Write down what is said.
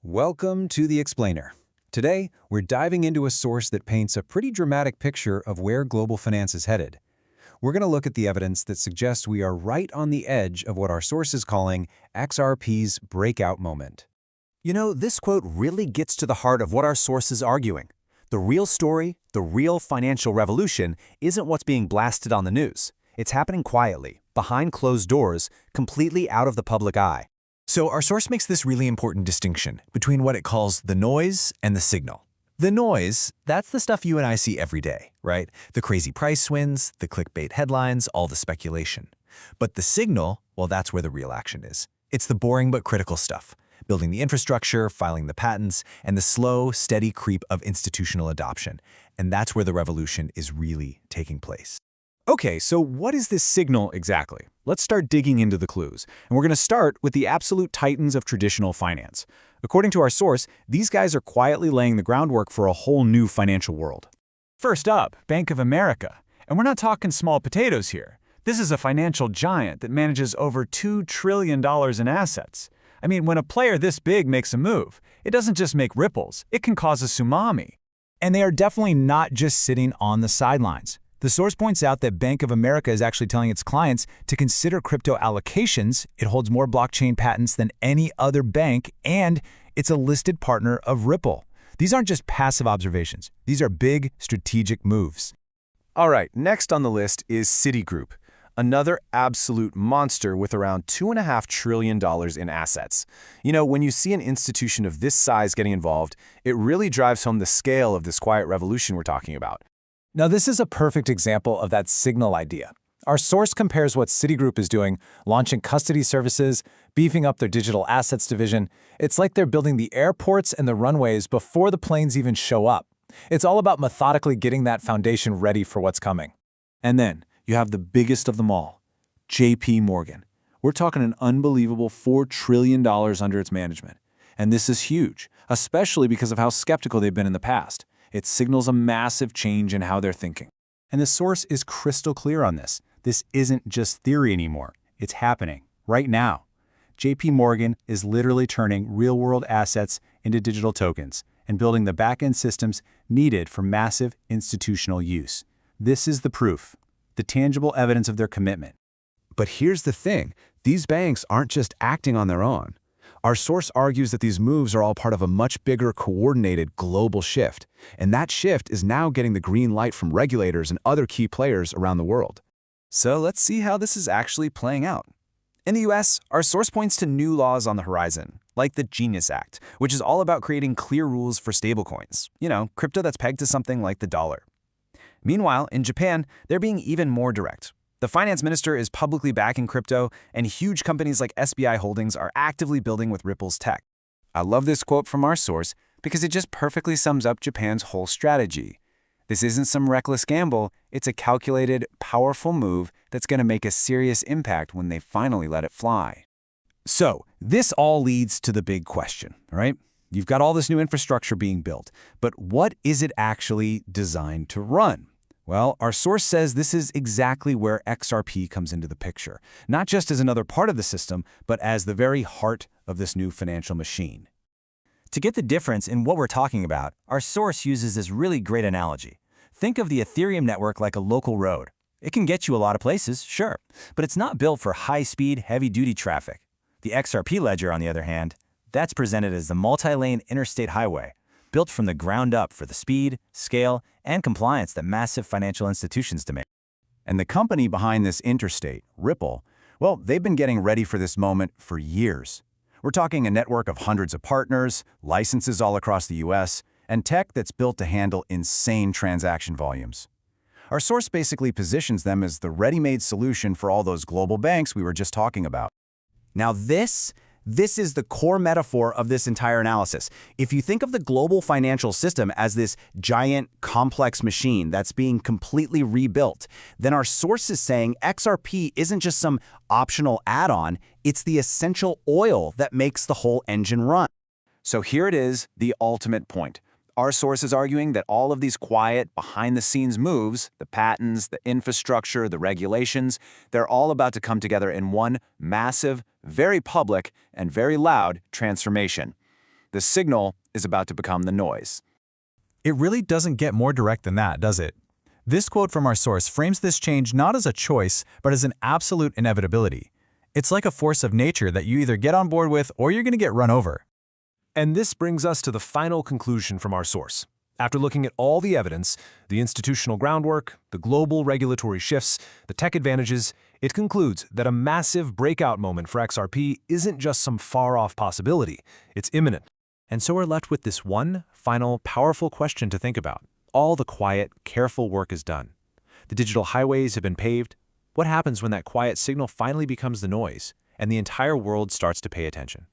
Welcome to The Explainer. Today, we're diving into a source that paints a pretty dramatic picture of where global finance is headed. We're going to look at the evidence that suggests we are right on the edge of what our source is calling XRP's breakout moment. You know, this quote really gets to the heart of what our source is arguing. The real story, the real financial revolution, isn't what's being blasted on the news. It's happening quietly, behind closed doors, completely out of the public eye. So our source makes this really important distinction between what it calls the noise and the signal. The noise, that's the stuff you and I see every day, right? The crazy price swings, the clickbait headlines, all the speculation. But the signal, well, that's where the real action is. It's the boring but critical stuff. Building the infrastructure, filing the patents, and the slow, steady creep of institutional adoption. And that's where the revolution is really taking place. Okay, so what is this signal exactly? Let's start digging into the clues. And we're going to start with the absolute titans of traditional finance. According to our source, these guys are quietly laying the groundwork for a whole new financial world. First up, Bank of America. And we're not talking small potatoes here. This is a financial giant that manages over $2 trillion in assets. I mean, when a player this big makes a move, it doesn't just make ripples, it can cause a tsunami. And they are definitely not just sitting on the sidelines. The source points out that Bank of America is actually telling its clients to consider crypto allocations. It holds more blockchain patents than any other bank, and it's a listed partner of Ripple. These aren't just passive observations. These are big strategic moves. All right, next on the list is Citigroup, another absolute monster with around $2.5 trillion in assets. You know, when you see an institution of this size getting involved, it really drives home the scale of this quiet revolution we're talking about. Now, this is a perfect example of that signal idea. Our source compares what Citigroup is doing, launching custody services, beefing up their digital assets division. It's like they're building the airports and the runways before the planes even show up. It's all about methodically getting that foundation ready for what's coming. And then you have the biggest of them all, JP Morgan. We're talking an unbelievable $4 trillion under its management. And this is huge, especially because of how skeptical they've been in the past. It signals a massive change in how they're thinking. And the source is crystal clear on this. This isn't just theory anymore. It's happening right now. JP Morgan is literally turning real-world assets into digital tokens and building the back-end systems needed for massive institutional use. This is the proof, the tangible evidence of their commitment. But here's the thing. These banks aren't just acting on their own. Our source argues that these moves are all part of a much bigger, coordinated global shift. And that shift is now getting the green light from regulators and other key players around the world. So let's see how this is actually playing out. In the US, our source points to new laws on the horizon, like the Genius Act, which is all about creating clear rules for stablecoins. You know, crypto that's pegged to something like the dollar. Meanwhile, in Japan, they're being even more direct. The finance minister is publicly backing crypto, and huge companies like SBI Holdings are actively building with Ripple's tech. I love this quote from our source because it just perfectly sums up Japan's whole strategy. This isn't some reckless gamble, it's a calculated, powerful move that's going to make a serious impact when they finally let it fly. So, this all leads to the big question, right? You've got all this new infrastructure being built, but what is it actually designed to run? Well, our source says this is exactly where XRP comes into the picture, not just as another part of the system, but as the very heart of this new financial machine. To get the difference in what we're talking about, our source uses this really great analogy. Think of the Ethereum network like a local road. It can get you a lot of places, sure, but it's not built for high-speed, heavy-duty traffic. The XRP ledger, on the other hand, that's presented as the multi-lane interstate highway, built from the ground up for the speed, scale, and compliance that massive financial institutions demand. And the company behind this interstate, Ripple, well, they've been getting ready for this moment for years. We're talking a network of hundreds of partners, licenses all across the US, and tech that's built to handle insane transaction volumes. Our source basically positions them as the ready-made solution for all those global banks we were just talking about. Now this is the core metaphor of this entire analysis. If you think of the global financial system as this giant, complex machine that's being completely rebuilt, then our source is saying XRP isn't just some optional add-on, it's the essential oil that makes the whole engine run. So here it is, the ultimate point. Our source is arguing that all of these quiet, behind-the-scenes moves, the patents, the infrastructure, the regulations, they're all about to come together in one massive, very public, and very loud transformation. The signal is about to become the noise. It really doesn't get more direct than that, does it? This quote from our source frames this change not as a choice, but as an absolute inevitability. It's like a force of nature that you either get on board with or you're going to get run over. And this brings us to the final conclusion from our source. After looking at all the evidence, the institutional groundwork, the global regulatory shifts, the tech advantages, it concludes that a massive breakout moment for XRP isn't just some far-off possibility, it's imminent. And so we're left with this one final, powerful question to think about. All the quiet, careful work is done. The digital highways have been paved. What happens when that quiet signal finally becomes the noise, and the entire world starts to pay attention?